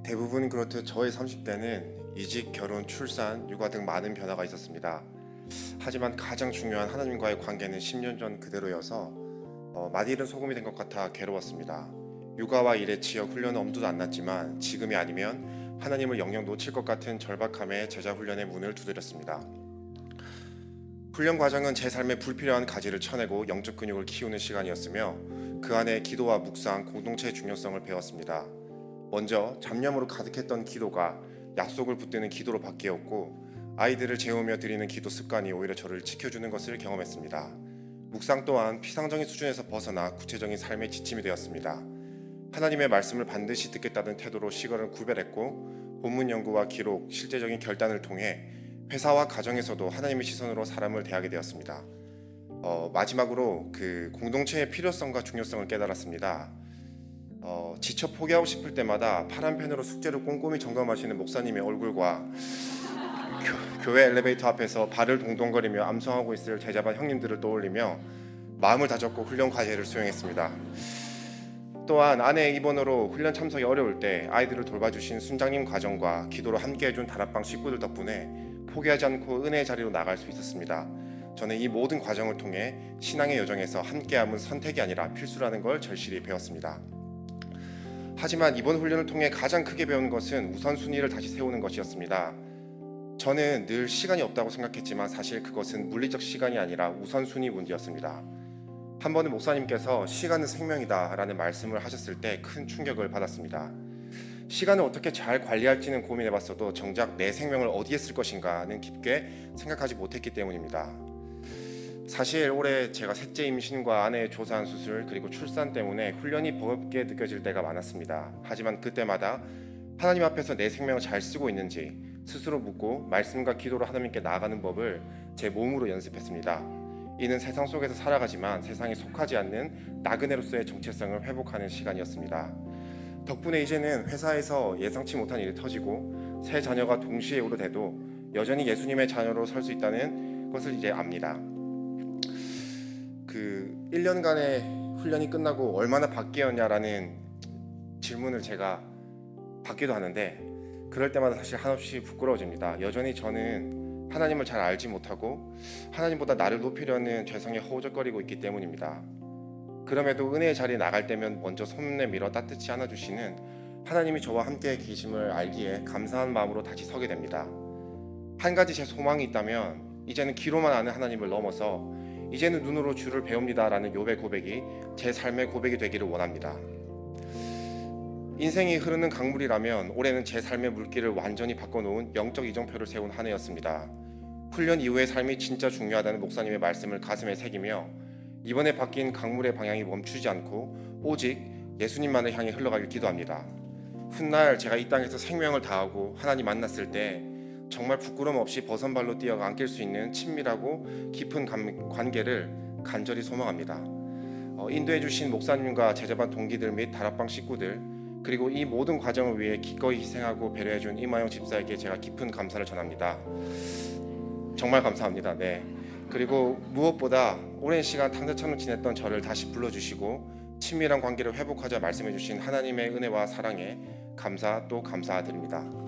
대부분 그렇듯 저의 30대는 이직, 결혼, 출산, 육아 등 많은 변화가 있었습니다. 하지만 가장 중요한 하나님과의 관계는 10년 전 그대로여서 맛 잃은 소금이 된 것 같아 괴로웠습니다. 육아와 일에 치여 훈련은 엄두도 안 났지만 지금이 아니면 하나님을 영영 놓칠 것 같은 절박함에 제자 훈련의 문을 두드렸습니다. 훈련 과정은 제 삶에 불필요한 가지를 쳐내고 영적 근육을 키우는 시간이었으며 그 안에 기도와 묵상, 공동체의 중요성을 배웠습니다. 먼저 잡념으로 가득했던 기도가 약속을 붙드는 기도로 바뀌었고 아이들을 재우며 드리는 기도 습관이 오히려 저를 지켜주는 것을 경험했습니다. 묵상 또한 피상적인 수준에서 벗어나 구체적인 삶의 지침이 되었습니다. 하나님의 말씀을 반드시 듣겠다는 태도로 시간을 구별했고 본문 연구와 기록, 실제적인 결단을 통해 회사와 가정에서도 하나님의 시선으로 사람을 대하게 되었습니다. 마지막으로 그 공동체의 필요성과 중요성을 깨달았습니다. 지쳐 포기하고 싶을 때마다 파란 펜으로 숙제를 꼼꼼히 점검하시는 목사님의 얼굴과 교회 엘리베이터 앞에서 발을 동동거리며 암송하고 있을 제자반 형님들을 떠올리며 마음을 다졌고 훈련 과제를 수행했습니다. 또한 아내의 입원으로 훈련 참석이 어려울 때 아이들을 돌봐주신 순장님 가정과 기도로 함께해준 다락방 식구들 덕분에 포기하지 않고 은혜의 자리로 나갈 수 있었습니다. 저는 이 모든 과정을 통해 신앙의 여정에서 함께함은 선택이 아니라 필수라는 걸 절실히 배웠습니다. 하지만 이번 훈련을 통해 가장 크게 배운 것은 우선순위를 다시 세우는 것이었습니다. 저는 늘 시간이 없다고 생각했지만 사실 그것은 물리적 시간이 아니라 우선순위 문제였습니다. 한 번은 목사님께서 시간은 생명이다 라는 말씀을 하셨을 때 큰 충격을 받았습니다. 시간을 어떻게 잘 관리할지는 고민해봤어도 정작 내 생명을 어디에 쓸 것인가는 깊게 생각하지 못했기 때문입니다. 사실 올해 제가 셋째 임신과 아내의 조산 수술 그리고 출산 때문에 훈련이 버겁게 느껴질 때가 많았습니다. 하지만 그때마다 하나님 앞에서 내 생명을 잘 쓰고 있는지 스스로 묻고 말씀과 기도로 하나님께 나아가는 법을 제 몸으로 연습했습니다. 이는 세상 속에서 살아가지만 세상에 속하지 않는 나그네로서의 정체성을 회복하는 시간이었습니다. 덕분에 이제는 회사에서 예상치 못한 일이 터지고 세 자녀가 동시에 오르돼도 여전히 예수님의 자녀로 설 수 있다는 것을 이제 압니다. 그 1년간의 훈련이 끝나고 얼마나 바뀌었냐라는 질문을 제가 받기도 하는데 그럴 때마다 사실 한없이 부끄러워집니다. 여전히 저는 하나님을 잘 알지 못하고 하나님보다 나를 높이려는 죄성에 허우적거리고 있기 때문입니다. 그럼에도 은혜의 자리에 나갈 때면 먼저 손 내밀어 따뜻히 안아주시는 하나님이 저와 함께 계심을 알기에 감사한 마음으로 다시 서게 됩니다. 한 가지 제 소망이 있다면 이제는 귀로만 아는 하나님을 넘어서 이제는 눈으로 주를 배웁니다 라는 욥의 고백이 제 삶의 고백이 되기를 원합니다. 인생이 흐르는 강물이라면 올해는 제 삶의 물길을 완전히 바꿔놓은 영적 이정표를 세운 한 해였습니다. 훈련 이후의 삶이 진짜 중요하다는 목사님의 말씀을 가슴에 새기며 이번에 바뀐 강물의 방향이 멈추지 않고 오직 예수님만을 향해 흘러가길 기도합니다. 훗날 제가 이 땅에서 생명을 다하고 하나님 만났을 때 정말 부끄럼 없이 버선발로 뛰어가 안길 수 있는 친밀하고 깊은 관계를 간절히 소망합니다. 인도해 주신 목사님과 제자반 동기들 및 다락방 식구들 그리고 이 모든 과정을 위해 기꺼이 희생하고 배려해 준 이마영 집사에게 제가 깊은 감사를 전합니다. 정말 감사합니다. 네. 그리고 무엇보다 오랜 시간 탕자처럼 지냈던 저를 다시 불러주시고 친밀한 관계를 회복하자 말씀해 주신 하나님의 은혜와 사랑에 감사 또 감사드립니다.